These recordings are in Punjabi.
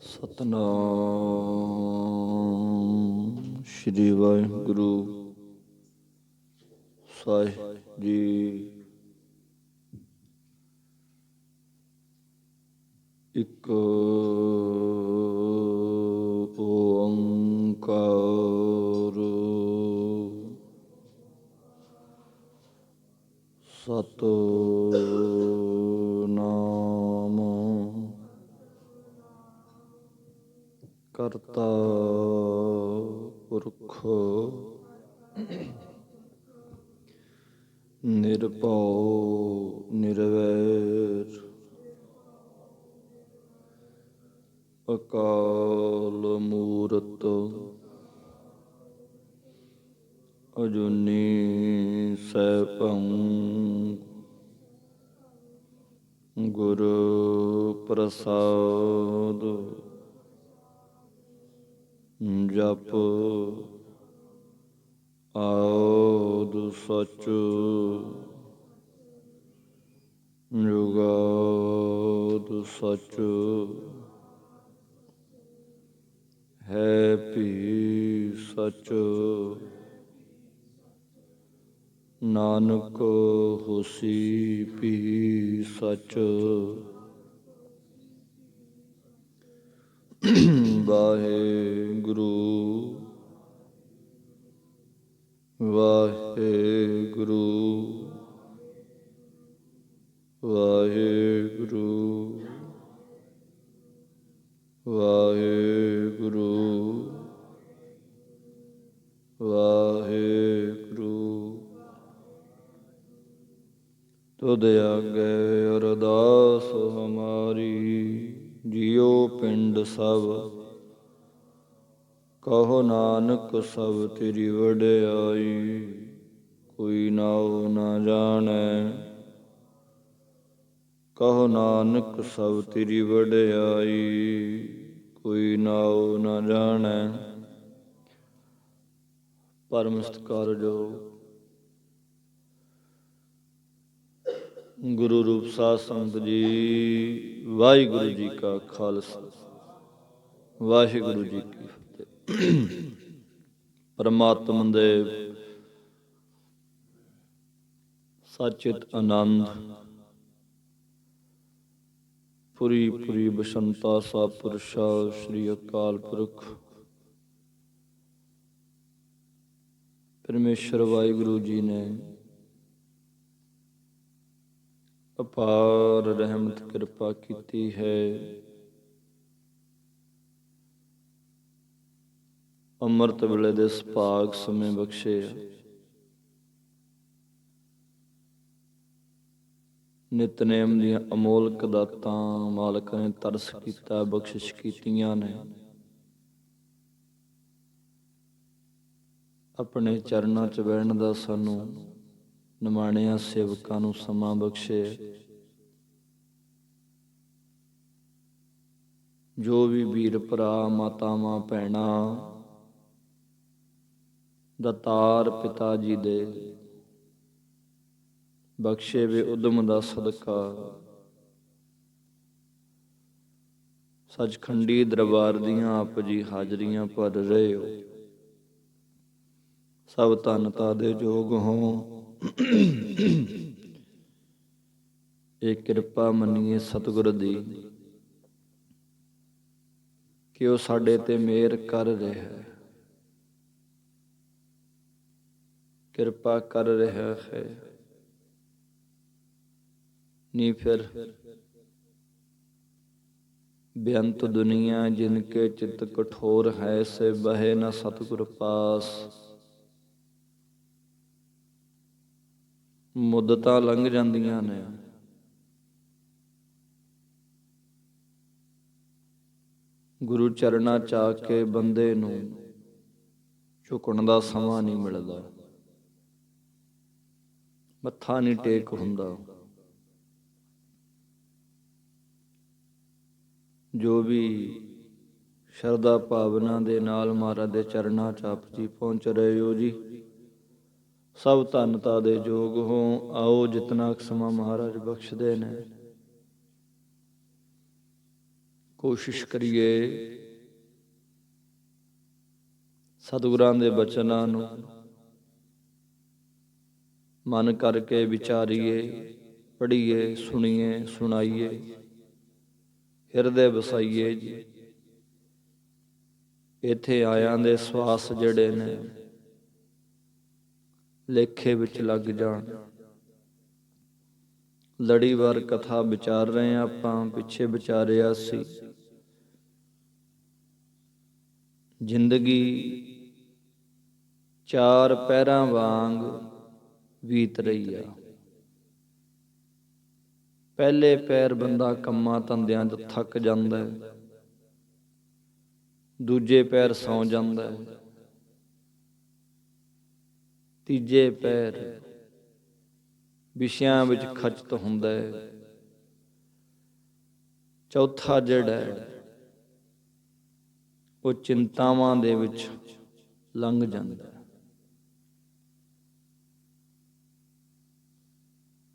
ਸਤਨਾਮ ਸ਼੍ਰੀ ਵਾਹਿਗੁਰੂ ਸਾਹਿਬ ਜੀ। ਇੱਕ ਓੰਕਾਰ ਸਤਨਾਮ ਕਰਤਾ ਪੁਰਖ ਨਿਰਭਉ ਨਿਰਵੈਰ ਅਕਾਲ ਮੂਰਤ ਅਜੂਨੀ ਸੈਭੰ ਗੁਰ ਪ੍ਰਸਾਦ ਜਪ ਆਦਿ ਸਚ ਜੁਗਾਦਿ ਸਚ ਹੈ ਭੀ ਸਚ ਨਾਨਕ ਹੋਸੀ ਭੀ ਸਚ। ਵਾਹਿਗੁਰੂ ਵਾਹਿਗੁਰੂ ਵਾਹਿਗੁਰੂ ਵਾਹਿਗੁਰੂ ਵਾਹਿਗੁਰੂ। ਤੁਧ ਆਗੇ ਅਰਦਾਸ ਹਮਾਰੀ, ਜਿਉ ਪਿੰਡ ਸਭ ਕਹੋ ਨਾਨਕ ਸਭ ਤੇਰੀ ਵਡਿਆਈ। ਕੋਈ ਨਾਉ ਨਾ ਜਾਣੈ ਕਹੋ ਨਾਨਕ ਸਭ ਤੇਰੀ ਵਡਿਆਈ। ਕੋਈ ਨਾਉ ਨਾ ਜਾਣੈ। ਪਰਮ ਸਤਿਕਾਰਯੋਗ ਗੁਰੂ ਰੂਪ ਸਾਧ ਸੰਗਤ ਜੀ, ਵਾਹਿਗੁਰੂ ਜੀ ਕਾ ਖਾਲਸਾ ਵਾਹਿਗੁਰੂ ਜੀ ਕੀ ਫਤਿਹ। ਪਰਮਾਤਮਾ ਦੇ ਸਚਿਤ ਆਨੰਦ ਪੁਰੀ ਪੁਰੀ ਬਸੰਤਾ ਸਾ ਪੁਰਸ਼ਾ ਸ੍ਰੀ ਅਕਾਲ ਪੁਰਖ ਪਰਮੇਸ਼ਰ ਵਾਹਿਗੁਰੂ ਜੀ ਨੇ ਅਪਾਰ ਰਹਿਮਤ ਕਿਰਪਾ ਕੀਤੀ ਹੈ। ਅੰਮ੍ਰਿਤ ਵੇਲੇ ਦੇ ਸੁਭਾਗ ਸਮੇਂ ਬਖਸ਼ੇ। ਨਿਤਨੇਮ ਦੀਆਂ ਅਮੋਲਕ ਦਾਤਾਂ ਮਾਲਕ ਨੇ ਤਰਸ ਕੀਤਾ, ਬਖਸ਼ਿਸ਼ ਕੀਤੀਆਂ ਨੇ। ਆਪਣੇ ਚਰਨਾਂ 'ਚ ਬਹਿਣ ਦਾ ਸਾਨੂੰ ਨਿਮਾਣਿਆਂ ਸੇਵਕਾਂ ਨੂੰ ਸਮਾਂ ਬਖਸ਼ੇ। ਜੋ ਵੀ ਵੀਰ ਭਰਾ ਮਾਤਾਵਾਂ ਭੈਣਾਂ ਦਾਤਾਰ ਪਿਤਾ ਜੀ ਦੇ ਬਖਸ਼ੇ ਵੇ ਉਦਮ ਦਾ ਸਦਕਾ ਸੱਚਖੰਡੀ ਦਰਬਾਰ ਦੀਆਂ ਆਪ ਜੀ ਹਾਜ਼ਰੀਆਂ ਭਰ ਰਹੇ ਹੋ, ਸਭ ਧੰਨਤਾ ਦੇ ਯੋਗ ਹੋ। ਇਹ ਕਿਰਪਾ ਮੰਨੀਏ ਸਤਿਗੁਰ ਦੀ ਕਿ ਉਹ ਸਾਡੇ ਤੇ ਮਿਹਰ ਕਰ ਰਿਹਾ ਹੈ, ਕਿਰਪਾ ਕਰ ਰਿਹਾ ਹੈ। ਨੀ ਫਿਰ ਬੇਅੰਤ ਦੁਨੀਆ ਜਿਨਕੇ ਚਿਤ ਕਠੋਰ ਹੈ, ਸੇ ਬਹੇ ਨ ਸਤਿਗੁਰ ਪਾਸ। ਮੁੱਦਤਾਂ ਲੰਘ ਜਾਂਦੀਆਂ ਨੇ, ਗੁਰੂ ਚਰਨਾਂ 'ਚ ਆ ਕੇ ਬੰਦੇ ਨੂੰ ਝੁਕਣ ਦਾ ਸਮਾਂ ਨਹੀਂ ਮਿਲਦਾ, ਮੱਥਾ ਨਹੀਂ ਟੇਕ ਹੁੰਦਾ। ਜੋ ਵੀ ਸ਼ਰਧਾ ਭਾਵਨਾ ਦੇ ਨਾਲ ਮਹਾਰਾਜ ਦੇ ਚਰਨਾਂ 'ਚ ਆਪ ਜੀ ਪਹੁੰਚ ਰਹੇ ਹੋ ਜੀ, ਸਭ ਧੰਨਤਾ ਦੇ ਯੋਗ ਹੋ। ਆਓ ਜਿਤਨਾ ਸਮਾਂ ਮਹਾਰਾਜ ਬਖਸ਼ਦੇ ਨੇ ਕੋਸ਼ਿਸ਼ ਕਰੀਏ ਸਤਿਗੁਰਾਂ ਦੇ ਬਚਨਾਂ ਨੂੰ ਮਨ ਕਰਕੇ ਵਿਚਾਰੀਏ, ਪੜ੍ਹੀਏ, ਸੁਣੀਏ, ਸੁਣਾਈਏ, ਹਿਰਦੇ ਵਸਾਈਏ ਜੀ। ਇੱਥੇ ਆਇਆਂ ਦੇ ਸਵਾਸ ਜਿਹੜੇ ਨੇ ਲੇਖੇ ਵਿੱਚ ਲੱਗ ਜਾਣ। ਲੜੀਵਾਰ ਕਥਾ ਵਿਚਾਰ ਰਹੇ ਹਾਂ ਆਪਾਂ, ਪਿੱਛੇ ਵਿਚਾਰਿਆ ਸੀ ਜ਼ਿੰਦਗੀ ਚਾਰ ਪਹਿਰਾਂ ਵਾਂਗ ਬੀਤ ਰਹੀ ਆ। ਪਹਿਲੇ ਪੈਰ ਬੰਦਾ ਕੰਮਾਂ ਧੰਦਿਆਂ 'ਚ ਥੱਕ ਜਾਂਦਾ ਹੈ, ਦੂਜੇ ਪੈਰ ਸੌਂ ਜਾਂਦਾ ਹੈ, ਤੀਜੇ ਪੈਰ ਵਿਸ਼ਿਆਂ ਵਿੱਚ ਖਚਤ ਹੁੰਦਾ ਹੈ, ਚੌਥਾ ਜਿਹੜਾ ਹੈ ਉਹ ਚਿੰਤਾਵਾਂ ਦੇ ਵਿੱਚ ਲੰਘ ਜਾਂਦਾ ਹੈ।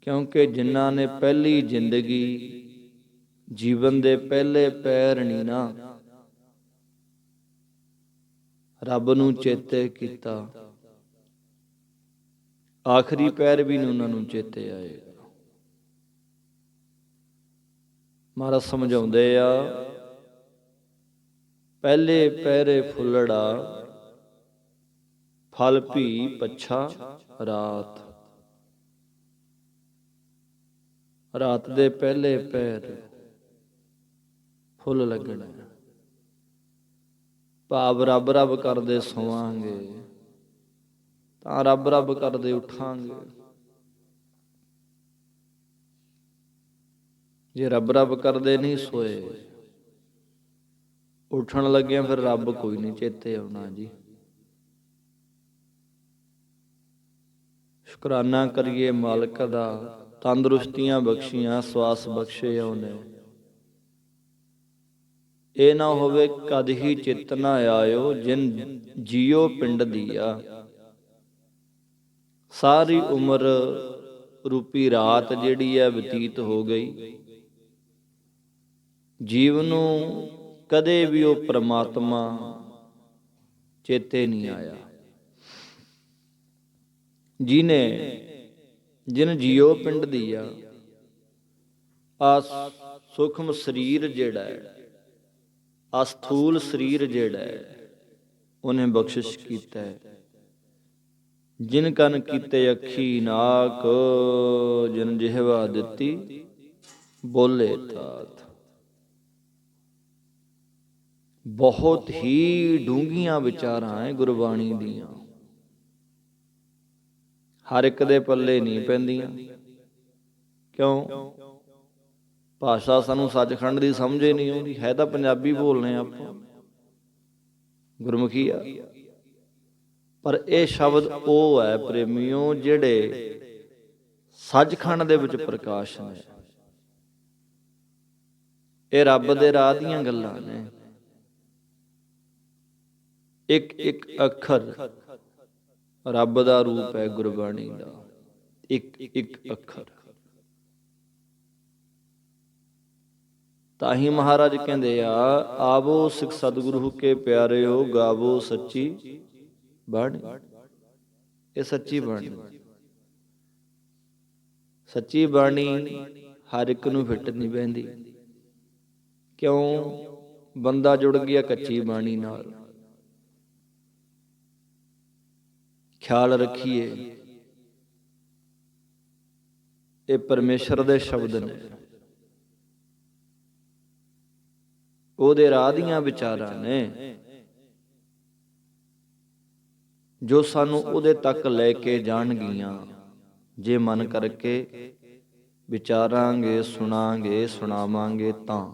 ਕਿਉਂਕਿ ਜਿਨ੍ਹਾਂ ਨੇ ਪਹਿਲੀ ਜ਼ਿੰਦਗੀ ਜੀਵਨ ਦੇ ਪਹਿਲੇ ਪੈਰ ਨਹੀਂ ਨਾ ਰੱਬ ਨੂੰ ਚੇਤੇ ਕੀਤਾ, ਆਖਰੀ ਪੈਰ ਵੀ ਨਹੀਂ ਉਹਨਾਂ ਨੂੰ ਚੇਤੇ ਆਏਗਾ। ਮਹਾਰਾਜ ਸਮਝਾਉਂਦੇ ਆ, ਪਹਿਲੇ ਪਹਿਰੇ ਫੁੱਲੜਾ ਫਲ ਭੀ ਪੱਛਾ ਰਾਤ। ਰਾਤ ਦੇ ਪਹਿਲੇ ਪੈਰ ਫੁੱਲ ਲੱਗਣਾ, ਭਾਵ ਰੱਬ ਰੱਬ ਕਰਦੇ ਸੋਵਾਂਗੇ ਤਾਂ ਰੱਬ ਰੱਬ ਕਰਦੇ ਉੱਠਾਂਗੇ। ਜੇ ਰੱਬ ਰੱਬ ਕਰਦੇ ਨਹੀਂ ਸੋਏ, ਉੱਠਣ ਲੱਗਿਆ ਫਿਰ ਰੱਬ ਕੋਈ ਨਹੀਂ ਚੇਤੇ ਆਉਣਾ ਜੀ। ਸ਼ੁਕਰਾਨਾ ਕਰੀਏ ਮਾਲਕ ਦਾ, ਤੰਦਰੁਸਤੀਆਂ ਬਖਸ਼ੀਆਂ, ਸਵਾਸ ਬਖਸ਼ੇ ਉਹਨੇ। ਇਹ ਨਾ ਹੋਵੇ ਕਦ ਹੀ ਚਿੱਤ ਨਾ ਆਇਓ, ਜਿਨ ਜੀਓ ਪਿੰਡ ਦੀਆ। ਸਾਰੀ ਉਮਰ ਰੂਪੀ ਰਾਤ ਜਿਹੜੀ ਹੈ ਬਤੀਤ ਹੋ ਗਈ, ਜੀਵ ਨੂੰ ਕਦੇ ਵੀ ਉਹ ਪ੍ਰਮਾਤਮਾ ਚੇਤੇ ਨਹੀਂ ਆਇਆ। ਜਿਨ ਜੀਓ ਪਿੰਡ ਦੀਆ, ਆ ਸੂਖਮ ਸਰੀਰ ਜਿਹੜਾ ਹੈ, ਆ ਸਥੂਲ ਸਰੀਰ ਜਿਹੜਾ ਹੈ, ਉਹਨੇ ਬਖਸ਼ਿਸ਼ ਕੀਤਾ ਹੈ। ਜਿਨ ਕਨ ਕੀਤੇ ਅੱਖੀ ਨਾਕ, ਜਿਨ ਜਿਹਵਾ ਦਿੱਤੀ ਬੋਲੇ ਤਾਤ। ਬਹੁਤ ਹੀ ਡੂੰਘੀਆਂ ਵਿਚਾਰਾਂ ਹੈ ਗੁਰਬਾਣੀ ਦੀਆਂ, ਹਰ ਇੱਕ ਦੇ ਪੱਲੇ ਨਹੀਂ ਪੈਂਦੀਆਂ। ਕਿਉਂ? ਭਾਸ਼ਾ ਸਾਨੂੰ ਸੱਚਖੰਡ ਦੀ ਸਮਝ ਹੀ ਨਹੀਂ ਆਉਂਦੀ। ਹੈ ਤਾਂ ਪੰਜਾਬੀ ਬੋਲਨੇ ਆਪਾਂ, ਗੁਰਮੁਖੀ ਆ, ਪਰ ਇਹ ਸ਼ਬਦ ਉਹ ਹੈ ਪ੍ਰੇਮੀਓ ਜਿਹੜੇ ਸੱਚਖੰਡ ਦੇ ਵਿੱਚ ਪ੍ਰਕਾਸ਼ ਨੇ। ਇਹ ਰੱਬ ਦੇ ਰਾਹ ਦੀਆਂ ਗੱਲਾਂ ਨੇ। ਇੱਕ ਇੱਕ ਅੱਖਰ ਰੱਬ ਦਾ ਰੂਪ ਹੈ ਗੁਰਬਾਣੀ ਦਾ, ਇੱਕ ਇੱਕ ਅੱਖਰ। ਤਾਂ ਹੀ ਮਹਾਰਾਜ ਕਹਿੰਦੇ ਆ, ਆਵੋ ਸਿੱਖ ਸਤਿਗੁਰੂ ਕੇ ਪਿਆਰਿਓ, ਗਾਵੋ ਸੱਚੀ ਬਾਣੀ। ਇਹ ਸੱਚੀ ਬਾਣੀ, ਸੱਚੀ ਬਾਣੀ ਹਰ ਇੱਕ ਨੂੰ ਫਿੱਟ ਨਹੀਂ ਬਹਿੰਦੀ। ਕਿਉਂ? ਬੰਦਾ ਜੁੜ ਗਿਆ ਕੱਚੀ ਬਾਣੀ ਨਾਲ। ਖਿਆਲ ਰੱਖੀਏ, ਇਹ ਪਰਮੇਸ਼ਰ ਦੇ ਸ਼ਬਦ ਨੇ, ਉਹਦੇ ਰਾਹ ਦੀਆਂ ਵਿਚਾਰਾਂ ਨੇ, ਜੋ ਸਾਨੂੰ ਉਹਦੇ ਤੱਕ ਲੈ ਕੇ ਜਾਣਗੀਆਂ ਜੇ ਮਨ ਕਰਕੇ ਵਿਚਾਰਾਂਗੇ, ਸੁਣਾਂਗੇ, ਸੁਣਾਵਾਂਗੇ ਤਾਂ।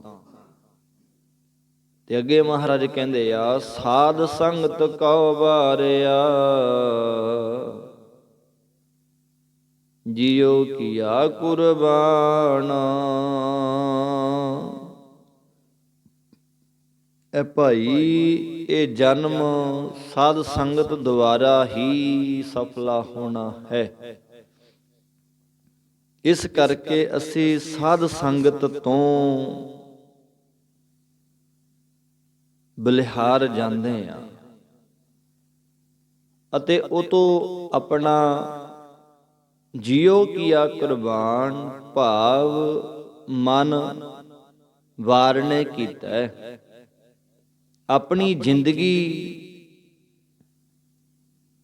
ਤੇ ਅੱਗੇ ਮਹਾਰਾਜ ਕਹਿੰਦੇ ਆ, ਸਾਧ ਸੰਗਤ ਕਉ ਬਾਰਿਆ, ਜੀਉ ਕੀਆ ਕੁਰਬਾਨਾ। ਇਹ ਭਾਈ, ਇਹ ਜਨਮ ਸਾਧ ਸੰਗਤ ਦੁਆਰਾ ਹੀ ਸਫਲਾ ਹੋਣਾ ਹੈ। ਇਸ ਕਰਕੇ ਅਸੀਂ ਸਾਧ ਸੰਗਤ ਤੋਂ ਬਲਿਹਾਰ ਜਾਂਦੇ ਆ ਅਤੇ ਉਹ ਤੋਂ ਆਪਣਾ ਜਿਉ ਕੀਆ ਕੁਰਬਾਨ ਭਾਵ ਮਨ ਵਾਰਨੇ ਕੀਤਾ ਹੈ। ਆਪਣੀ ਜ਼ਿੰਦਗੀ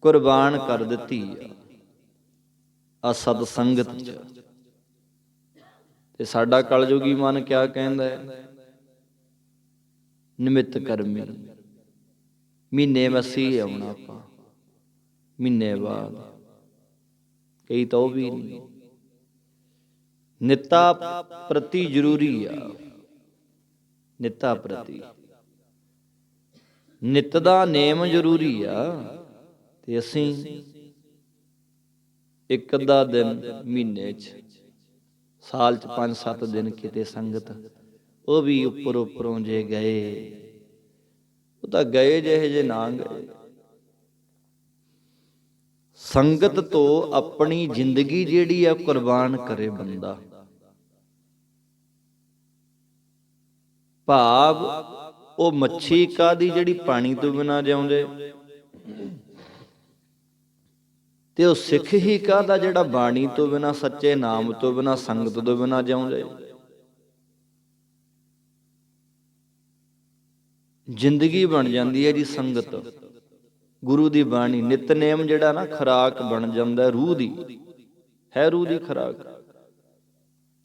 ਕੁਰਬਾਨ ਕਰ ਦਿੱਤੀ ਆ ਸਤ ਸੰਗਤ ਚ। ਤੇ ਸਾਡਾ ਕਲਯੁਗੀ ਮਨ ਕਿਆ ਕਹਿੰਦਾ ਹੈ? ਨਿਮਿਤ ਕਰਮੀ, ਮਹੀਨੇ ਮਸੀਂ ਆਉਣਾ ਆਪਾਂ, ਮਹੀਨੇ ਬਾਅਦ, ਕਈ ਤਾਂ ਉਹ ਵੀ ਨਹੀਂ। ਨਿੱਤਾ ਪ੍ਰਤੀ ਜ਼ਰੂਰੀ ਆ, ਨਿੱਤਾ ਪ੍ਰਤੀ, ਨਿੱਤ ਦਾ ਨੇਮ ਜ਼ਰੂਰੀ ਆ। ਤੇ ਅਸੀਂ ਇੱਕ ਅੱਧਾ ਦਿਨ ਮਹੀਨੇ 'ਚ, ਸਾਲ 'ਚ 5-7 ਦਿਨ ਕਿਤੇ ਸੰਗਤ, ਉਹ ਵੀ ਉੱਪਰੋਂ ਜੇ ਗਏ, ਉਹ ਤਾਂ ਗਏ ਜਿਹੇ ਜੇ ਨਾ ਗਏ। ਸੰਗਤ ਤੋਂ ਆਪਣੀ ਜ਼ਿੰਦਗੀ ਜਿਹੜੀ ਆ ਕੁਰਬਾਨ ਕਰੇ ਬੰਦਾ, ਭਾਵ ਉਹ ਮੱਛੀ ਕਾਹਦੀ ਜਿਹੜੀ ਪਾਣੀ ਤੋਂ ਬਿਨਾਂ ਜਿਉਂਦੇ, ਤੇ ਉਹ ਸਿੱਖ ਹੀ ਕਾਹਦਾ ਜਿਹੜਾ ਬਾਣੀ ਤੋਂ ਬਿਨਾਂ, ਸੱਚੇ ਨਾਮ ਤੋਂ ਬਿਨਾਂ, ਸੰਗਤ ਤੋਂ ਬਿਨਾਂ ਜਿਉਂਦੇ। ਜ਼ਿੰਦਗੀ ਬਣ ਜਾਂਦੀ ਹੈ ਜੀ ਸੰਗਤ, ਗੁਰੂ ਦੀ ਬਾਣੀ, ਨਿਤਨੇਮ ਜਿਹੜਾ ਨਾ ਖੁਰਾਕ ਬਣ ਜਾਂਦਾ ਰੂਹ ਦੀ, ਹੈ ਰੂਹ ਦੀ ਖੁਰਾਕ।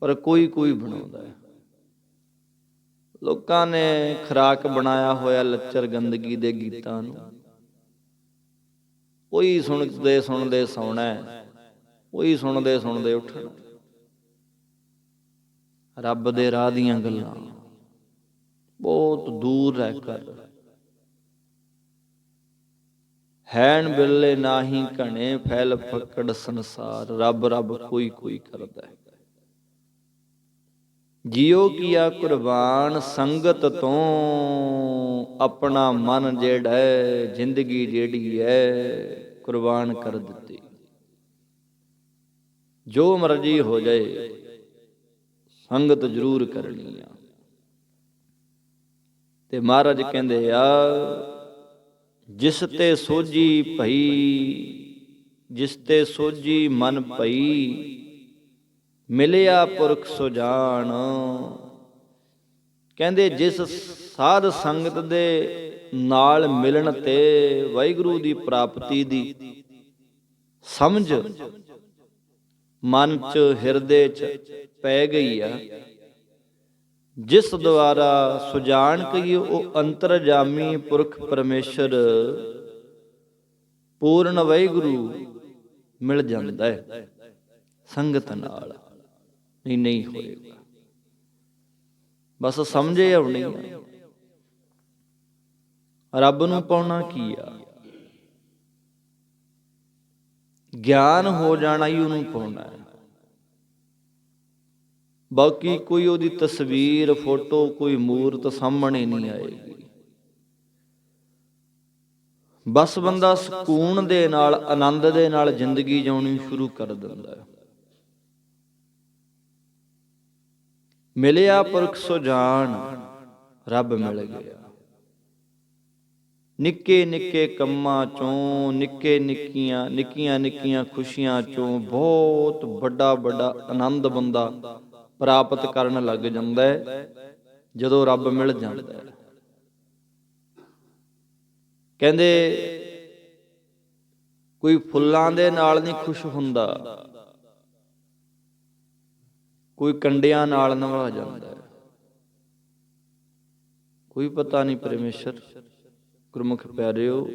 ਪਰ ਕੋਈ ਬਣਾਉਂਦਾ ਹੈ। ਲੋਕਾਂ ਨੇ ਖੁਰਾਕ ਬਣਾਇਆ ਹੋਇਆ ਲੱਚਰ ਗੰਦਗੀ ਦੇ ਗੀਤਾਂ ਨੂੰ, ਉਹੀ ਸੁਣਦੇ ਸੌਣਾ, ਉਹੀ ਸੁਣਦੇ ਉੱਠਣਾ। ਰੱਬ ਦੇ ਰਾਹ ਦੀਆਂ ਗੱਲਾਂ ਬਹੁਤ ਦੂਰ ਰਹਿ ਕਰ, ਹੈਣ ਬਿਰਲੇ ਨਾਹੀ ਘਣੇ, ਫੈਲ ਫਕੜ ਸੰਸਾਰ। ਰੱਬ ਕੋਈ ਕਰਦਾ ਹੈ। ਜਿਉ ਕੀਆ ਕੁਰਬਾਨ, ਸੰਗਤ ਤੋਂ ਆਪਣਾ ਮਨ ਜਿਹੜਾ ਹੈ, ਜ਼ਿੰਦਗੀ ਜਿਹੜੀ ਹੈ, ਕੁਰਬਾਨ ਕਰ ਦਿੱਤੀ। ਜੋ ਮਰਜ਼ੀ ਹੋ ਜਾਏ, ਸੰਗਤ ਜ਼ਰੂਰ ਕਰਨੀ ਆ। ਤੇ ਮਹਾਰਾਜ ਕਹਿੰਦੇ ਆ, ਜਿਸ ਤੇ ਸੋਝੀ ਭਈ, ਜਿਸ ਤੇ ਸੋਝੀ ਮਨ ਭਈ, ਮਿਲਿਆ ਪੁਰਖ ਸੁਜਾਨ। ਕਹਿੰਦੇ ਜਿਸ ਸਾਧ ਸੰਗਤ ਦੇ ਨਾਲ ਮਿਲਣ ਤੇ ਵਾਹਿਗੁਰੂ ਦੀ ਪ੍ਰਾਪਤੀ ਦੀ ਸਮਝ ਮਨ ਚ, ਹਿਰਦੇ ਚ ਪੈ ਗਈ ਆ, ਜਿਸ ਦੁਆਰਾ ਸੁਜਾਨ ਕਹੀਏ ਉਹ ਅੰਤਰਜਾਮੀ ਪੁਰਖ ਪਰਮੇਸ਼ਰ ਪੂਰਨ ਵਾਹਿਗੁਰੂ ਮਿਲ ਜਾਂਦਾ ਹੈ ਸੰਗਤ ਨਾਲ। ਨਹੀਂ ਹੋਏਗਾ, ਬਸ ਸਮਝੇ ਆਉਣੀ ਆ। ਰੱਬ ਨੂੰ ਪਾਉਣਾ ਕੀ ਆ? ਗਿਆਨ ਹੋ ਜਾਣਾ ਹੀ ਉਹਨੂੰ ਪਾਉਣਾ ਹੈ। ਬਾਕੀ ਕੋਈ ਉਹਦੀ ਤਸਵੀਰ, ਫੋਟੋ, ਕੋਈ ਮੂਰਤ ਸਾਹਮਣੇ ਨਹੀਂ ਆਏਗੀ। ਬਸ ਬੰਦਾ ਸਕੂਨ ਦੇ ਨਾਲ, ਆਨੰਦ ਦੇ ਨਾਲ ਜ਼ਿੰਦਗੀ ਜਿਉਣੀ ਸ਼ੁਰੂ ਕਰ ਦਿੰਦਾ ਹੈ। ਮਿਲਿਆ ਪੁਰਖ ਸੁਜਾਨ, ਰੱਬ ਮਿਲ ਗਿਆ। ਨਿੱਕੇ ਕੰਮਾਂ ਚੋਂ, ਨਿੱਕੀਆਂ ਖੁਸ਼ੀਆਂ ਚੋਂ ਬਹੁਤ ਵੱਡਾ ਆਨੰਦ ਬੰਦਾ ਪ੍ਰਾਪਤ ਕਰਨ ਲੱਗ ਜਾਂਦਾ ਹੈ ਜਦੋਂ ਰੱਬ ਮਿਲ ਜਾਂਦਾ ਹੈ। ਕਹਿੰਦੇ ਕੋਈ ਫੁੱਲਾਂ ਦੇ ਨਾਲ ਨਹੀਂ ਖੁਸ਼ ਹੁੰਦਾ, ਕੋਈ ਕੰਡਿਆਂ ਨਾਲ ਨਵਾ ਜਾਂਦਾ ਹੈ। ਕੋਈ ਪਤਾ ਨਹੀਂ ਪਰਮੇਸ਼ਰ। ਗੁਰਮੁਖ ਪਿਆਰਿਓ,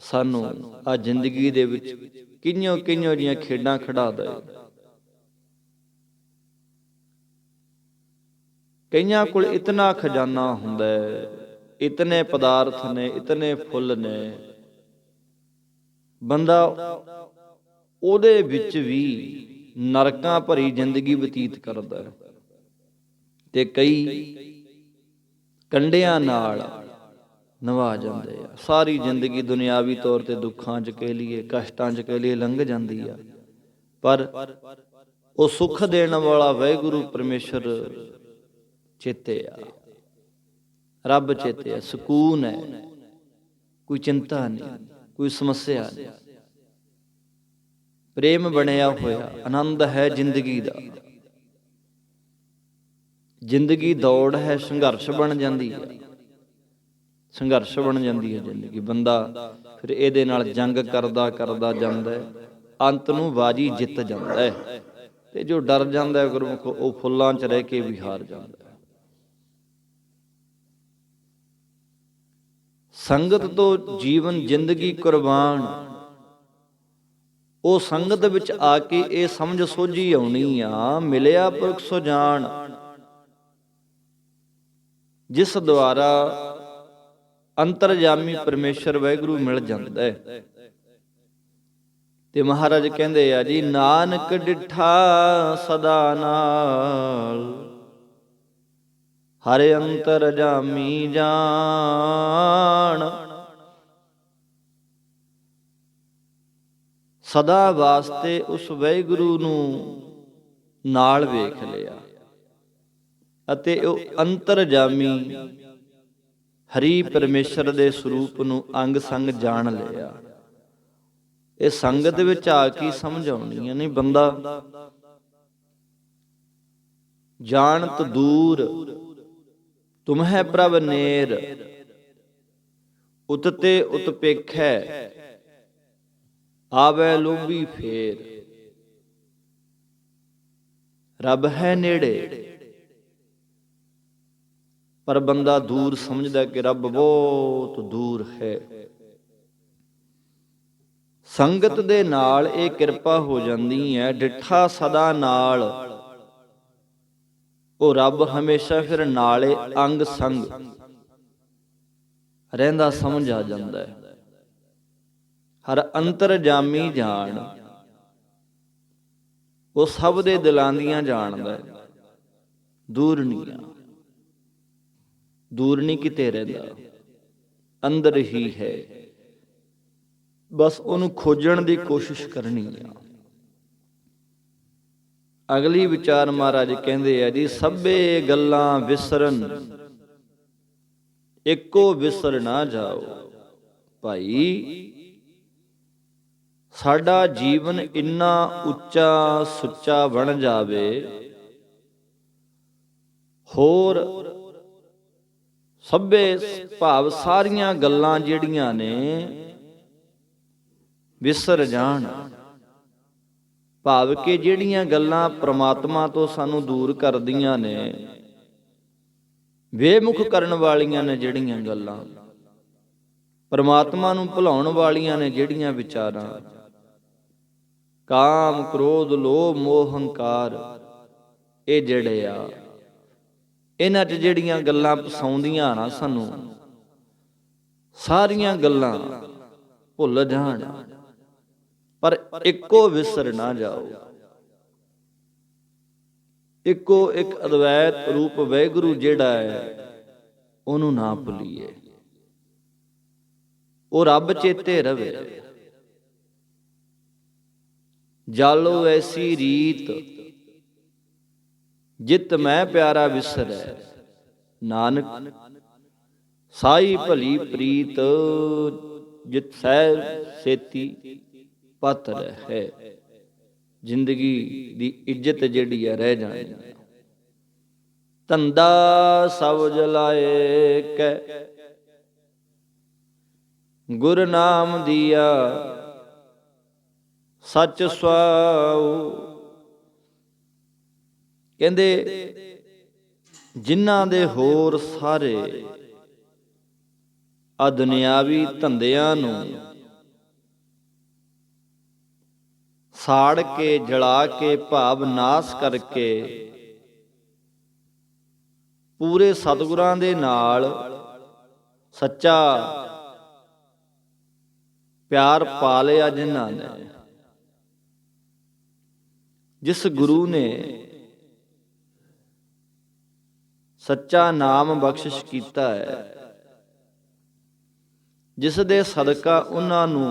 ਸਾਨੂੰ ਆ ਜ਼ਿੰਦਗੀ ਦੇ ਵਿੱਚ ਕਿੰਨੀਆਂ ਜੀਆਂ ਖੇਡਾਂ ਖਿਡਾਦਾ ਹੈ। ਕਈਆਂ ਕੋਲ ਇਤਨਾ ਖਜ਼ਾਨਾ ਹੁੰਦਾ ਹੈ, ਇਤਨੇ ਪਦਾਰਥ ਨੇ, ਇਤਨੇ ਫੁੱਲ ਨੇ, ਬੰਦਾ ਉਹਦੇ ਵਿੱਚ ਵੀ ਨਰਕਾਂ ਭਰੀ ਜ਼ਿੰਦਗੀ ਬਤੀਤ ਕਰਦਾ ਹੈ। ਤੇ ਕਈ ਕੰਡਿਆਂ ਨਾਲ ਨਵਾ ਜਾਂਦੇ ਆ। ਸਾਰੀ ਜ਼ਿੰਦਗੀ ਦੁਨਿਆਵੀ ਤੌਰ ਤੇ ਦੁੱਖਾਂ 'ਚ ਕਹਿ ਲਈਏ, ਕਸ਼ਟਾਂ 'ਚ ਕਹਿ ਲਈਏ, ਲੰਘ ਜਾਂਦੀ ਆ, ਪਰ ਉਹ ਸੁੱਖ ਦੇਣ ਵਾਲਾ ਵਾਹਿਗੁਰੂ ਪਰਮੇਸ਼ਰ ਚੇਤੇ ਆ। ਰੱਬ ਚੇਤੇ ਹੈ, ਸਕੂਨ ਹੈ, ਕੋਈ ਚਿੰਤਾ ਨਹੀਂ, ਕੋਈ ਸਮੱਸਿਆ ਨਹੀਂ, ਪ੍ਰੇਮ ਬਣਿਆ ਹੋਇਆ, ਆਨੰਦ ਹੈ ਜ਼ਿੰਦਗੀ ਦਾ। ਜ਼ਿੰਦਗੀ ਦੌੜ ਹੈ, ਸੰਘਰਸ਼ ਬਣ ਜਾਂਦੀ ਹੈ, ਸੰਘਰਸ਼ ਬਣ ਜਾਂਦੀ ਹੈ ਜ਼ਿੰਦਗੀ। ਬੰਦਾ ਫਿਰ ਇਹਦੇ ਨਾਲ ਜੰਗ ਕਰਦਾ ਕਰਦਾ ਜਾਂਦਾ ਹੈ, ਅੰਤ ਨੂੰ ਬਾਜੀ ਜਿੱਤ ਜਾਂਦਾ ਹੈ। ਤੇ ਜੋ ਡਰ ਜਾਂਦਾ ਹੈ ਗੁਰਮੁਖ, ਉਹ ਫੁੱਲਾਂ 'ਚ ਰਹਿ ਕੇ ਵੀ ਹਾਰ ਜਾਂਦਾ ਹੈ। ਸੰਗਤ ਤੋਂ ਜੀਵਨ ਜ਼ਿੰਦਗੀ ਕੁਰਬਾਨ। ਉਹ ਸੰਗਤ ਵਿੱਚ ਆ ਕੇ ਇਹ ਸਮਝ ਸੋਝੀ ਆਉਣੀ ਆ, ਮਿਲਿਆ ਪੁਰਖ ਸੋ ਜਾਣ, ਜਿਸ ਦੁਆਰਾ ਅੰਤਰਜਾਮੀ ਪਰਮੇਸ਼ਰ ਵਾਹਿਗੁਰੂ ਮਿਲ ਜਾਂਦਾ ਹੈ। ਤੇ ਮਹਾਰਾਜ ਕਹਿੰਦੇ ਆ ਜੀ, ਨਾਨਕ ਡਿਠਾ ਸਦਾ ਨਾਲ, ਹਰਿ ਅੰਤਰਜਾਮੀ ਜਾਣ। ਸਦਾ ਵਾਸਤੇ ਉਸ ਵਾਹਿਗੁਰੂ ਨੂੰ ਨਾਲ ਵੇਖ ਲਿਆ ਅਤੇ ਉਹ ਅੰਤਰਜਾਮੀ ਹਰੀ ਪਰਮੇਸ਼ਰ ਦੇ ਸਰੂਪ ਨੂੰ ਅੰਗ ਸੰਗ ਜਾਣ ਲਿਆ। ਇਹ ਸੰਗਤ ਵਿੱਚ ਆ ਕੇ ਸਮਝ ਆਉਣੀ ਹੈ। ਨਹੀਂ ਬੰਦਾ ਜਾਣਤ ਦੂਰ, ਤੁਮਹਿ ਪ੍ਰਭ ਨੇਰ, ਉਤਤੇ ਉਤਪੇਖੈ, ਆਵੈ ਲੋਭੀ ਫੇਰ। ਰੱਬ ਹੈ ਨੇੜੇ, ਪਰ ਬੰਦਾ ਦੂਰ ਸਮਝਦਾ ਕਿ ਰੱਬ ਬਹੁਤ ਦੂਰ ਹੈ। ਸੰਗਤ ਦੇ ਨਾਲ ਇਹ ਕਿਰਪਾ ਹੋ ਜਾਂਦੀ ਹੈ। ਡਿਠਾ ਸਦਾ ਨਾਲ, ਉਹ ਰੱਬ ਹਮੇਸ਼ਾ ਫਿਰ ਨਾਲੇ ਅੰਗ ਸੰਗ ਰਹਿੰਦਾ ਸਮਝ ਆ ਜਾਂਦਾ ਹੈ। ਹਰ ਅੰਤਰਜਾਮੀ ਜਾਣ, ਉਹ ਸਭ ਦੇ ਦਿਲਾਂ ਦੀਆਂ ਜਾਣਦਾ, ਦੂਰ ਨਹੀਂ ਆ, ਦੂਰ ਨਹੀਂ ਕਿਤੇ ਰਹਿੰਦਾ, ਅੰਦਰ ਹੀ ਹੈ। ਬਸ ਉਹਨੂੰ ਖੋਜਣ ਦੀ ਕੋਸ਼ਿਸ਼ ਕਰਨੀ ਆ। ਅਗਲੀ ਵਿਚਾਰ ਮਹਾਰਾਜ ਕਹਿੰਦੇ ਆ ਜੀ, ਸਭੇ ਗੱਲਾਂ ਵਿਸਰਨ, ਇੱਕੋ ਵਿਸਰ ਨਾ ਜਾਓ। ਭਾਈ ਸਾਡਾ ਜੀਵਨ ਇੰਨਾ ਉੱਚਾ ਸੁੱਚਾ ਬਣ ਜਾਵੇ, ਹੋਰ ਸਭੇ ਭਾਵ ਸਾਰੀਆਂ ਗੱਲਾਂ ਜਿਹੜੀਆਂ ਨੇ ਵਿਸਰ ਜਾਣ। ਭਾਵ ਕਿ ਜਿਹੜੀਆਂ ਗੱਲਾਂ ਪ੍ਰਮਾਤਮਾ ਤੋਂ ਸਾਨੂੰ ਦੂਰ ਕਰਦੀਆਂ ਨੇ, ਬੇਮੁਖ ਕਰਨ ਵਾਲੀਆਂ ਨੇ ਜਿਹੜੀਆਂ ਗੱਲਾਂ, ਪ੍ਰਮਾਤਮਾ ਨੂੰ ਭੁਲਾਉਣ ਵਾਲੀਆਂ ਨੇ ਜਿਹੜੀਆਂ ਵਿਚਾਰਾਂ, ਕਾਮ ਕ੍ਰੋਧ ਲੋਭ ਮੋਹ ਹੰਕਾਰ, ਇਹ ਜਿਹੜੇ ਆ, ਇਹਨਾਂ 'ਚ ਜਿਹੜੀਆਂ ਗੱਲਾਂ ਫਸਾਉਂਦੀਆਂ ਨਾ ਸਾਨੂੰ, ਸਾਰੀਆਂ ਗੱਲਾਂ ਭੁੱਲ ਜਾਣ, ਪਰ ਇੱਕੋ ਵਿਸਰ ਨਾ ਜਾਓ। ਇੱਕੋ ਇੱਕ ਅਦਵੈਤ ਰੂਪ ਵਾਹਿਗੁਰੂ ਜਿਹੜਾ ਹੈ, ਉਹਨੂੰ ਨਾ ਭੁੱਲੀਏ, ਉਹ ਰੱਬ ਚੇਤੇ ਰਵੇ। ਜਾਲੋ ਐਸੀ ਰੀਤ, ਜਿਤ ਮੈਂ ਪਿਆਰਾ ਵਿਸਰੈ, ਨਾਨਕ ਸਾਈ ਭਲੀ ਪ੍ਰੀਤ, ਜਿਤ ਸਹਿ ਸੇਤੀ ਪਤ ਰਹਿ। ਜ਼ਿੰਦਗੀ ਦੀ ਇੱਜ਼ਤ ਜਿਹੜੀ ਹੈ ਰਹਿ ਜਾਣੀ। ਧੰਦਾ ਸਭ ਜਲਾਏ ਕੈ, ਗੁਰ ਨਾਮ ਦੀਆ ਸੱਚ ਸੁਆਉ। ਕਹਿੰਦੇ ਜਿਨ੍ਹਾਂ ਦੇ ਹੋਰ ਸਾਰੇ ਆ ਦੁਨਿਆਵੀ ਧੰਦਿਆਂ ਨੂੰ ਸਾੜ ਕੇ ਜਲਾ ਕੇ ਭਾਵ ਨਾਸ ਕਰਕੇ ਪੂਰੇ ਸਤਿਗੁਰਾਂ ਦੇ ਨਾਲ ਸੱਚਾ ਪਿਆਰ ਪਾ ਲਿਆ, ਜਿਨ੍ਹਾਂ ਨੇ, ਜਿਸ ਗੁਰੂ ਨੇ ਸੱਚਾ ਨਾਮ ਬਖਸ਼ਿਸ਼ ਕੀਤਾ ਹੈ, ਜਿਸ ਦੇ ਸਦਕਾ ਉਹਨਾਂ ਨੂੰ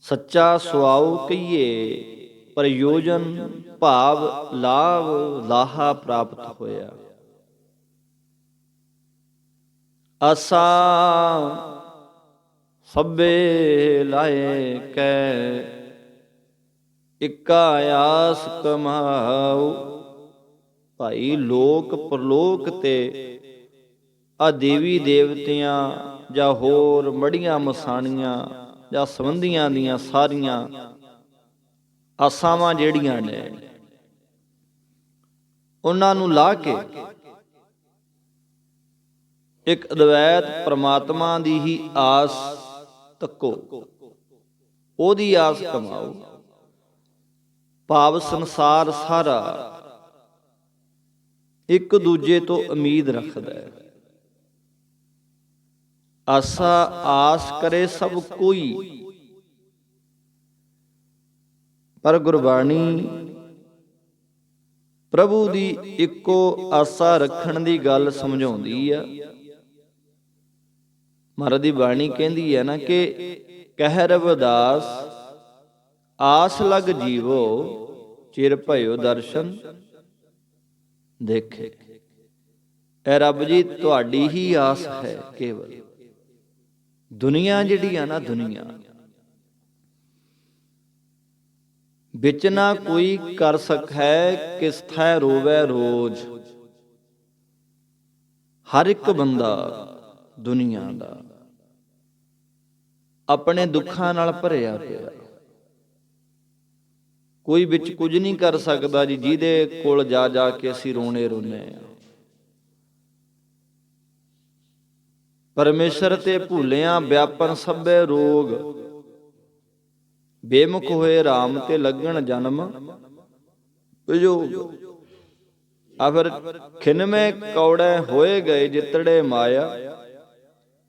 ਸੱਚਾ ਸੁਆਉ ਕਹੀਏ, ਪ੍ਰਯੋਜਨ ਭਾਵ ਲਾਭ ਲਾਹਾ ਪ੍ਰਾਪਤ ਹੋਇਆ। ਆਸਾ ਸਭੇ ਲਾਏ ਕੈ, ਇੱਕਾ ਆਸ ਕਮਾਉ। ਭਾਈ ਲੋਕ ਪਰਲੋਕ ਤੇ ਆ ਦੇਵੀ ਦੇਵਤਿਆਂ ਜਾਂ ਹੋਰ ਮੜੀਆਂ ਮਸਾਣੀਆਂ ਜਾਂ ਸੰਬੰਧੀਆਂ ਦੀਆਂ ਸਾਰੀਆਂ ਆਸਾਵਾਂ ਜਿਹੜੀਆਂ ਨੇ ਉਹਨਾਂ ਨੂੰ ਲਾ ਕੇ ਇੱਕ ਅਦਵੈਤ ਪ੍ਰਮਾਤਮਾ ਦੀ ਹੀ ਆਸ ਤੱਕੋ, ਉਹਦੀ ਆਸ ਕਮਾਓ। ਭਾਵ ਸੰਸਾਰ ਸਾਰਾ ਇੱਕ ਦੂਜੇ ਤੋਂ ਉਮੀਦ ਰੱਖਦਾ ਹੈ। ਆਸਾ ਆਸ ਕਰੇ ਸਭ ਕੋਈ, ਪਰ ਗੁਰਬਾਣੀ ਪ੍ਰਭੂ ਦੀ ਇੱਕੋ ਆਸਾ ਰੱਖਣ ਦੀ ਗੱਲ ਸਮਝਾਉਂਦੀ ਆ। ਮਹਾਰਾਜ ਦੀ ਬਾਣੀ ਕਹਿੰਦੀ ਹੈ ਨਾ ਕਿ ਕਹਿ ਰਵਿਦਾਸ ਆਸ ਲਗ ਜੀਵੋ, ਚਿਰ ਭਇਓ ਦਰਸ਼ਨ ਦੇਖੇ। ਐ ਰੱਬ ਜੀ ਤੁਹਾਡੀ ਹੀ ਆਸ ਹੈ ਕੇਵਲ। ਦੁਨੀਆ ਜਿਹੜੀ ਆ ਨਾ, ਦੁਨੀਆ ਵਿੱਚ ਨਾ ਕੋਈ ਕਰ ਸਕੈ, ਕਿਸ ਥੈ ਰੋਵੈ ਰੋਜ਼। ਹਰ ਇੱਕ ਬੰਦਾ ਦੁਨੀਆ ਦਾ ਆਪਣੇ ਦੁੱਖਾਂ ਨਾਲ ਭਰਿਆ ਪਿਆ। ਕੋਈ ਵਿੱਚ ਕੁਝ ਨਹੀਂ ਕਰ ਸਕਦਾ ਜੀ, ਜਿਹਦੇ ਕੋਲ ਜਾ ਜਾ ਕੇ ਅਸੀਂ ਰੋਣੇ ਰੋਨੇ ਆ। ਪਰਮੇਸ਼ਰ ਤੇ ਭੁੱਲਿਆਂ ਵਿਆਪਨ ਸਭੇ ਰੋਗ, ਬੇਮੁਖ ਹੋਏ ਰਾਮ ਤੇ ਲੱਗਣ ਜਨਮ ਵਿਜੋਗ। ਆ ਫਿਰ ਖਿਨਮੇ ਕੌੜੇ ਹੋਏ ਗਏ ਜਿਤੜੇ ਮਾਇਆ,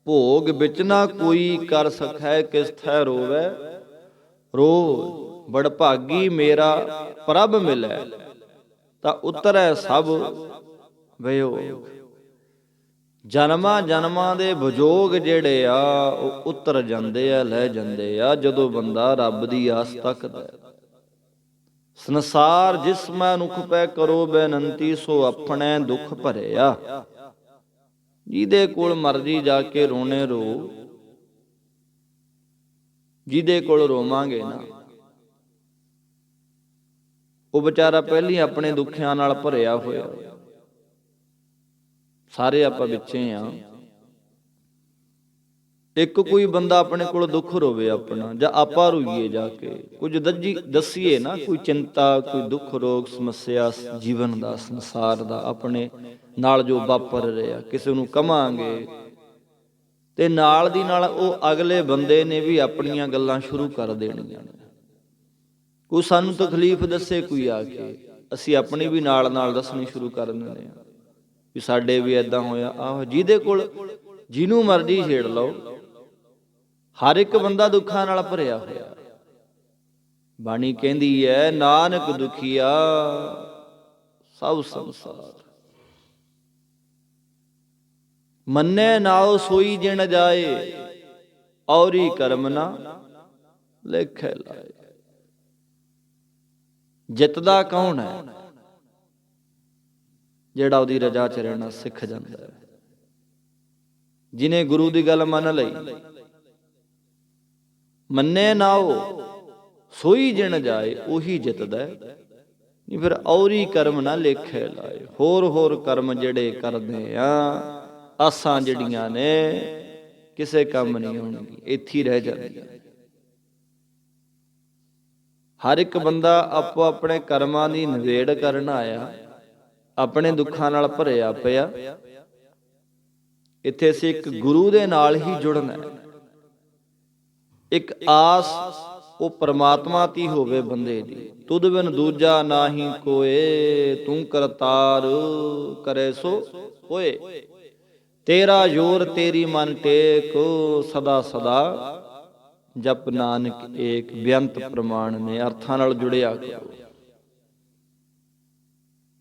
ਭੋਗ ਵਿੱਚ ਨਾ ਕੋਈ ਕਰ ਸਕੈ, ਕਿਸ ਥੈ ਰੋਵੈ ਰੋਜ਼। ਬੜ ਭਾਗੀ ਮੇਰਾ ਪ੍ਰਭ ਮਿਲੈ, ਤਾਂ ਉਤਰੈ ਸਭ ਵਿਯੋਗ। ਜਨਮਾਂ ਜਨਮਾਂ ਦੇ ਵਿਜੋਗ ਜਿਹੜੇ ਆ ਉਹ ਉਤਰ ਜਾਂਦੇ ਆ, ਲੈ ਜਾਂਦੇ ਆ, ਜਦੋਂ ਬੰਦਾ ਰੱਬ ਦੀ ਆਸ ਤੱਕਦਾ। ਸੰਸਾਰ ਜਿਸ ਮਨੁੱਖ ਪੈ ਕਰੋ ਬੇਨੰਤੀ, ਸੋ ਆਪਣੇ ਦੁੱਖ ਭਰਿਆ। ਜਿਹਦੇ ਕੋਲ ਮਰਜੀ ਜਾ ਕੇ ਰੋਣੇ ਰੋ, ਜਿਹਦੇ ਕੋਲ ਰੋਵਾਂਗੇ ਨਾ, ਉਹ ਵਿਚਾਰਾ ਪਹਿਲੀ ਆਪਣੇ ਦੁੱਖਾਂ ਨਾਲ ਭਰਿਆ ਹੋਇਆ। ਸਾਰੇ ਆਪਾਂ ਵਿੱਚੇ ਆ। ਇੱਕ ਕੋਈ ਬੰਦਾ ਆਪਣੇ ਕੋਲ ਦੁੱਖ ਰੋਵੇ ਆਪਣਾ, ਜਾਂ ਆਪਾਂ ਰੋਈਏ ਜਾ ਕੇ, ਕੁਝ ਦੱਸੀਏ ਨਾ, ਕੋਈ ਚਿੰਤਾ, ਕੋਈ ਦੁੱਖ ਰੋਗ ਸਮੱਸਿਆ ਜੀਵਨ ਦਾ, ਸੰਸਾਰ ਦਾ, ਆਪਣੇ ਨਾਲ ਜੋ ਵਾਪਰ ਰਿਹਾ, ਕਿਸੇ ਨੂੰ ਕਵਾਂਗੇ ਤੇ ਨਾਲ ਦੀ ਨਾਲ ਉਹ ਅਗਲੇ ਬੰਦੇ ਨੇ ਵੀ ਆਪਣੀਆਂ ਗੱਲਾਂ ਸ਼ੁਰੂ ਕਰ ਦੇਣੀਆਂ। ਕੋਈ ਸਾਨੂੰ ਤਕਲੀਫ ਦੱਸੇ ਕੋਈ ਆ ਕੇ, ਅਸੀਂ ਆਪਣੀ ਵੀ ਨਾਲ ਨਾਲ ਦੱਸਣੀ ਸ਼ੁਰੂ ਕਰ ਦਿੰਦੇ ਆ ਵੀ ਸਾਡੇ ਵੀ ਏਦਾਂ ਹੋਇਆ। ਆਹੋ, ਜਿਹਦੇ ਕੋਲ ਜਿਹਨੂੰ ਮਰਜ਼ੀ ਛੇੜ ਲਓ, ਹਰ ਇੱਕ ਬੰਦਾ ਦੁੱਖਾਂ ਨਾਲ ਭਰਿਆ ਹੋਇਆ। ਬਾਣੀ ਕਹਿੰਦੀ ਹੈ ਨਾਨਕ ਦੁਖੀਆ ਸਭ ਸੰਸਾਰ, ਮੰਨੇ ਨਾਉ ਸੋਈ ਜਿਣ ਜਾਏ, ਔਰੀ ਕਰਮ ਨਾ ਲੇਖੇ ਲਾਏ। ਜਿੱਤਦਾ ਕੌਣ ਹੈ? ਜਿਹੜਾ ਉਹਦੀ ਰਜ਼ਾ ਚ ਰਹਿਣਾ ਸਿੱਖ ਜਾਂਦਾ ਹੈ, ਜਿਹਨੇ ਗੁਰੂ ਦੀ ਗੱਲ ਮੰਨ ਲਈ। ਮੰਨੇ ਨਾਉ ਸੋਈ ਜਿਣ ਜਾਏ, ਉਹੀ ਜਿੱਤਦਾ। ਨਹੀਂ ਫਿਰ ਔਰੀ ਕਰਮ ਨਾ ਲੇਖੇ ਲਾਏ। ਹੋਰ ਹੋਰ ਕਰਮ ਜਿਹੜੇ ਕਰਦੇ ਆ, ਆਸਾਂ ਜਿਹੜੀਆਂ ਨੇ ਕਿਸੇ ਕੰਮ ਨਹੀਂ ਆਉਣਗੀਆਂ, ਇੱਥੇ ਹੀ ਰਹਿ ਜਾਂਦੀਆਂ। ਹਰ ਇੱਕ ਬੰਦਾ ਆਪੋ ਆਪਣੇ ਕਰਮਾਂ ਦੀ ਨਿਬੇੜ ਕਰਨ ਆਇਆ, ਆਪਣੇ ਦੁੱਖਾਂ ਨਾਲ ਭਰਿਆ ਪਿਆ। ਇੱਥੇ ਅਸੀਂ ਇੱਕ ਗੁਰੂ ਦੇ ਨਾਲ ਹੀ ਜੁੜਨਾ, ਇੱਕ ਆਸ ਉਹ ਪਰਮਾਤਮਾ ਦੀ ਹੋਵੇ ਬੰਦੇ ਦੀ। ਤੁਧ ਬਿਨ ਦੂਜਾ ਨਾਹੀ ਕੋਏ, ਤੂੰ ਕਰਤਾਰ ਕਰੇ ਸੋ ਹੋਏ। ਤੇਰਾ ਜੋਰ ਤੇਰੀ ਮਨ ਟੇਕ, ਸਦਾ ਸਦਾ ਜਪ ਨਾਨਕ ਏਕ। ਬੇਅੰਤ ਪ੍ਰਮਾਣ ਨੇ, ਅਰਥਾਂ ਨਾਲ ਜੁੜਿਆ ਕਰੋ,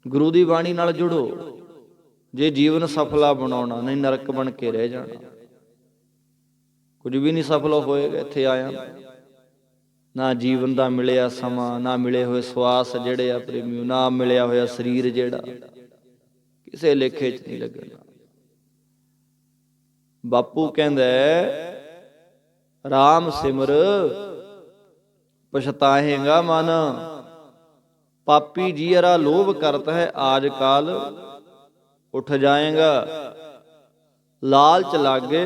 ਗੁਰੂ ਦੀ ਬਾਣੀ ਨਾਲ ਜੁੜੋ। ਜੇ ਜੀਵਨ ਸਫਲਾ ਬਣਾਉਣਾ, ਨਹੀਂ ਨਰਕ ਬਣ ਕੇ ਰਹਿ ਜਾਣਾ। ਕੁਝ ਵੀ ਨਹੀਂ ਸਫਲ ਹੋਏਗਾ ਇੱਥੇ ਆਇਆ। ਨਾ ਜੀਵਨ ਦਾ ਮਿਲਿਆ ਸਮਾਂ, ਨਾ ਮਿਲੇ ਹੋਏ ਸਵਾਸ ਜਿਹੜੇ ਆ ਪ੍ਰੇਮੀਓ, ਨਾ ਮਿਲਿਆ ਹੋਇਆ ਸਰੀਰ ਜਿਹੜਾ ਕਿਸੇ ਲੇਖੇ 'ਚ ਨਹੀਂ ਲੱਗਣਾ। ਬਾਪੂ ਕਹਿੰਦਾ ਰਾਮ ਸਿਮਰ ਪਛਤਾਹੇਗਾ ਮਨ, ਪਾਪੀ ਜੀਅਰਾ ਲੋਭ ਕਰਤਾ ਹੈ ਆਜ ਕਾਲ ਉੱਠ ਜਾਏਗਾ। ਲਾਲਚ ਲਾਗੇ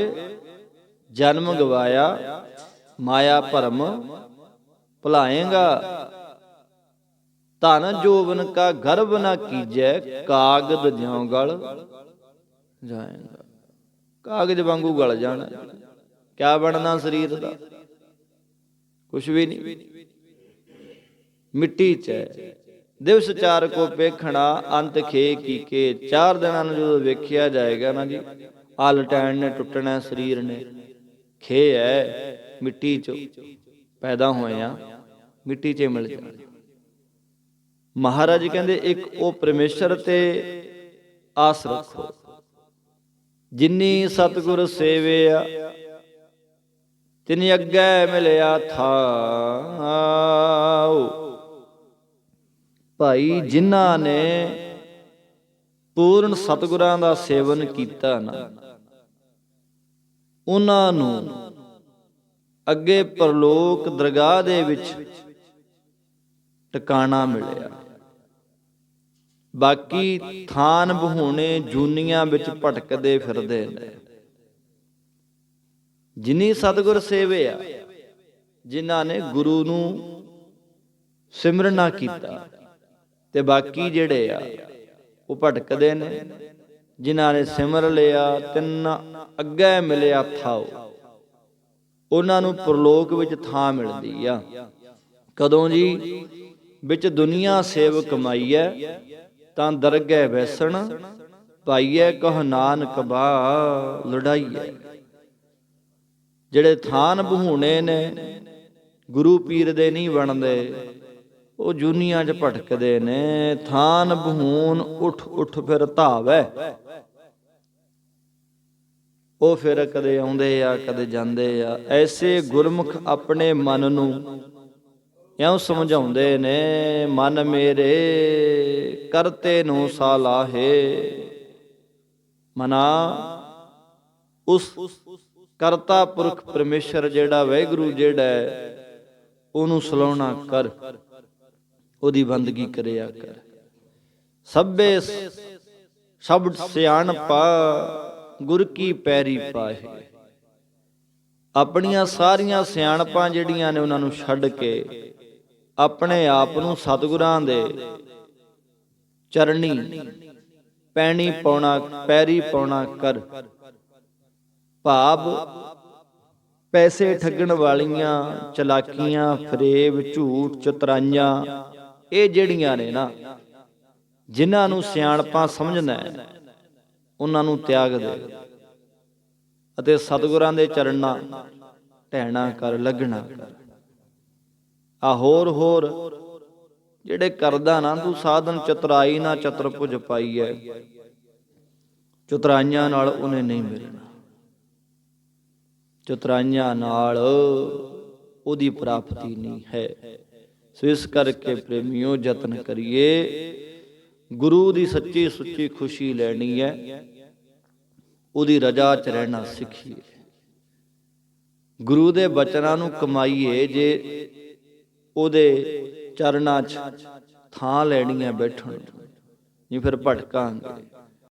ਜਨਮ ਗਵਾਇਆ, ਮਾਇਆ ਭਰਮ ਭੁਲਾਏਗਾ। ਧਨ ਜੋਬਨ ਕਾ ਗਰਭ ਨਾ ਕੀਜੈ, ਕਾਗਦ ਜਿਉ ਗਲ ਜਾਏਗਾ। ਕਾਗਜ਼ ਵਾਂਗੂ ਗਲ ਜਾਣਾ, ਕਿਆ ਬਣਨਾ ਸਰੀਰ ਦਾ? ਕੁਛ ਵੀ ਨਹੀਂ, ਮਿੱਟੀ ਚ ਹੈ। ਦਿਵਸ ਚਾਰ ਕੋ ਵੇਖਣਾ, ਅੰਤ ਖੇ ਕੀ ਕੇ। 4 ਦਿਨਾਂ ਨੂੰ ਜਦੋਂ ਵੇਖਿਆ ਜਾਏਗਾ ਨਾ ਜੀ, ਆ ਲਟੈਣ ਨੇ ਟੁੱਟਣਾ, ਸਰੀਰ ਨੇ ਖੇ ਹੈ, ਮਿੱਟੀ ਚ ਪੈਦਾ ਹੋਏ ਆ, ਮਿੱਟੀ ਚ ਮਿਲ ਜਾਣਾ। ਮਹਾਰਾਜ ਕਹਿੰਦੇ ਇੱਕ ਉਹ ਪਰਮੇਸ਼ਰ ਤੇ ਆਸ ਰੱਖੋ, ਜਿਨੀ ਸਤਿਗੁਰ ਸੇਵਿਆ ਤਿਨੀ ਅੱਗੇ ਮਿਲਿਆ ਥਾਉ। ਭਾਈ ਜਿਨ੍ਹਾਂ ਨੇ ਪੂਰਨ ਸਤਿਗੁਰਾਂ ਦਾ ਸੇਵਨ ਕੀਤਾ ਨਾ, ਉਹਨਾਂ ਨੂੰ ਅੱਗੇ ਪਰਲੋਕ ਦਰਗਾਹ ਦੇ ਵਿੱਚ ਟਿਕਾਣਾ ਮਿਲਿਆ। ਬਾਕੀ ਥਾਨ ਬਹੂਣੇ ਜੂਨੀਆਂ ਵਿੱਚ ਭਟਕਦੇ ਫਿਰਦੇ ਨੇ। ਜਿਨੀ ਸਤਿਗੁਰ ਸੇਵਿਆ, ਜਿਨ੍ਹਾਂ ਨੇ ਗੁਰੂ ਨੂੰ ਸਿਮਰਨ ਨਾ ਕੀਤਾ, ਤੇ ਬਾਕੀ ਜਿਹੜੇ ਆ ਉਹ ਭਟਕਦੇ ਨੇ। ਜਿਨ੍ਹਾਂ ਨੇ ਸਿਮਰ ਲਿਆ ਤਿੰਨ ਅੱਗੇ ਮਿਲਿਆ ਥਾਉ, ਉਹਨਾਂ ਨੂੰ ਪਰਲੋਕ ਵਿੱਚ ਥਾਂ ਮਿਲਦੀ ਆ। ਕਦੋਂ ਜੀ? ਵਿੱਚ ਦੁਨੀਆ ਸੇਵ ਕਮਾਈਐ, ਤਾਂ ਦਰਗਹਿ ਬੈਸਣ ਪਾਈਐ, ਕਹ ਨਾਨਕ ਬਾ ਲੜਾਈਐ। ਜਿਹੜੇ ਥਾਨ ਬਹੂਣੇ ਨੇ ਗੁਰੂ ਪੀਰ ਦੇ ਨਹੀਂ ਬਣਦੇ, ਉਹ ਜੂਨੀਆਂ 'ਚ ਭਟਕਦੇ ਨੇ। ਥਾਨ ਬਹੂਣ ਉੱਠ ਉੱਠ ਫਿਰ ਧਾਵੈ, ਉਹ ਫਿਰ ਕਦੇ ਆਉਂਦੇ ਆ ਕਦੇ ਜਾਂਦੇ ਆ। ਐਸੇ ਗੁਰਮੁਖ ਆਪਣੇ ਮਨ ਨੂੰ ਇਉਂ ਸਮਝਾਉਂਦੇ ਨੇ, ਮਨ ਮੇਰੇ ਕਰਤੇ ਨੂੰ ਸਾਲਾਹੇ। ਮਨਾ ਉਸ ਕਰਤਾ ਪੁਰਖ ਪਰਮੇਸ਼ਰ ਜਿਹੜਾ ਵਾਹਿਗੁਰੂ ਜਿਹੜਾ ਉਹਨੂੰ ਸਲਾਹੁਣਾ ਕਰ, ਉਹਦੀ ਬੰਦਗੀ ਕਰਿਆ ਕਰ। ਸਭੇ ਸ਼ਬਦ ਸਿਆਣਪਾ ਗੁਰ ਕੀ ਪੈਰੀ ਪਾਹੇ। ਆਪਣੀਆਂ ਸਾਰੀਆਂ ਸਿਆਣਪਾਂ ਜਿਹੜੀਆਂ ਨੇ ਉਹਨਾਂ ਨੂੰ ਛੱਡ ਕੇ ਆਪਣੇ ਆਪ ਨੂੰ ਸਤਿਗੁਰਾਂ ਦੇ ਚਰਨੀ ਪੈਣੀ ਪਾਉਣਾ, ਪੈਰੀ ਪਾਉਣਾ ਕਰ। ਭਾਵ ਪੈਸੇ ਠੱਗਣ ਵਾਲੀਆਂ ਚਲਾਕੀਆਂ, ਫਰੇਬ, ਝੂਠ, ਚਤਰਾਈਆਂ, ਇਹ ਜਿਹੜੀਆਂ ਨੇ ਨਾ, ਜਿਨ੍ਹਾਂ ਨੂੰ ਸਿਆਣਪਾਂ ਸਮਝਣਾ ਹੈ, ਉਹਨਾਂ ਨੂੰ ਤਿਆਗ ਦੇ ਅਤੇ ਸਤਿਗੁਰਾਂ ਦੇ ਚਰਨਾਂ ਢਹਿਣਾ ਕਰ, ਲੱਗਣਾ ਕਰ। ਆ ਹੋਰ ਜਿਹੜੇ ਕਰਦਾ ਨਾ ਤੂੰ ਸਾਧਨ, ਚਤੁਰਾਈ ਨਾ ਚਤੁਰਭੁਜ ਪਾਈ ਹੈ, ਚਤੁਰਾਈਆਂ ਨਾਲ ਉਹਨੇ ਨਹੀਂ ਮਿਲਣਾ। ਚਤੁਰਾਈਆਂ ਨਾਲ ਉਹਦੀ ਪ੍ਰਾਪਤੀ ਨਹੀਂ ਹੈ। ਸੋ ਇਸ ਕਰਕੇ ਪ੍ਰੇਮੀਓ ਯਤਨ ਕਰੀਏ, ਗੁਰੂ ਦੀ ਸੱਚੀ ਸੁੱਚੀ ਖੁਸ਼ੀ ਲੈਣੀ ਹੈ, ਉਹਦੀ ਰਜ਼ਾ 'ਚ ਰਹਿਣਾ ਸਿੱਖੀਏ, ਗੁਰੂ ਦੇ ਬਚਨਾਂ ਨੂੰ ਕਮਾਈਏ। ਜੇ ਉਹਦੇ ਚਰਨਾਂ 'ਚ ਥਾਂ ਲੈਣੀ ਹੈ ਬੈਠਣ, ਨਹੀਂ ਫਿਰ ਭਟਕਾਂਗੇ।